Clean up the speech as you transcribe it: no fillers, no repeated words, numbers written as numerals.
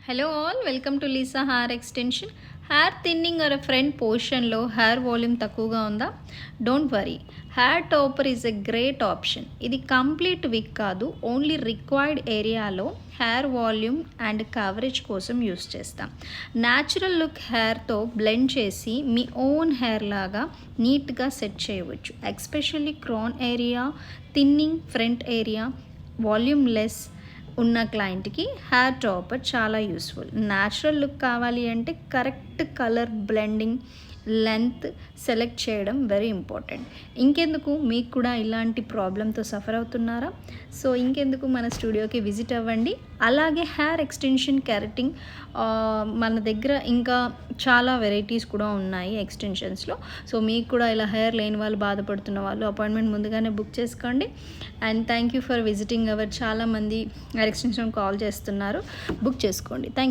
Hello all, welcome to Lisa hair extension. Hair thinning or front పోర్షన్లో hair volume తక్కువగా ఉందా? Don't worry, hair topper is a great option. ఇది complete wig కాదు, only required ఏరియాలో hair volume and coverage కోసం use చేస్తాం. Natural look హెయిర్తో blend చేసి మీ ఓన్ హెయిర్ లాగా నీట్గా సెట్ చేయవచ్చు. Especially crown area, thinning front area, volume less ఉన్న క్లయింట్కి హెయిర్ టాపర్ చాలా యూస్ఫుల్. న్యాచురల్ లుక్ కావాలి అంటే correct colour blending, length select చేయడం వెరీ ఇంపార్టెంట్. ఇంకెందుకు, మీకు కూడా ఇలాంటి ప్రాబ్లంతో సఫర్ అవుతున్నారా? సో ఇంకెందుకు, మన స్టూడియోకి విజిట్ అవ్వండి. అలాగే హెయిర్ ఎక్స్టెన్షన్, కెరటింగ్ మన దగ్గర ఇంకా చాలా వెరైటీస్ కూడా ఉన్నాయి ఎక్స్టెన్షన్స్లో. సో మీకు కూడా ఇలా హెయిర్ లేని వాళ్ళు, బాధపడుతున్న వాళ్ళు అపాయింట్మెంట్ ముందుగానే బుక్ చేసుకోండి. And thank you for visiting hour. చాలామంది హెయిర్ ఎక్స్టెన్షన్ కాల్ చేస్తున్నారు, బుక్ చేసుకోండి. Thank you.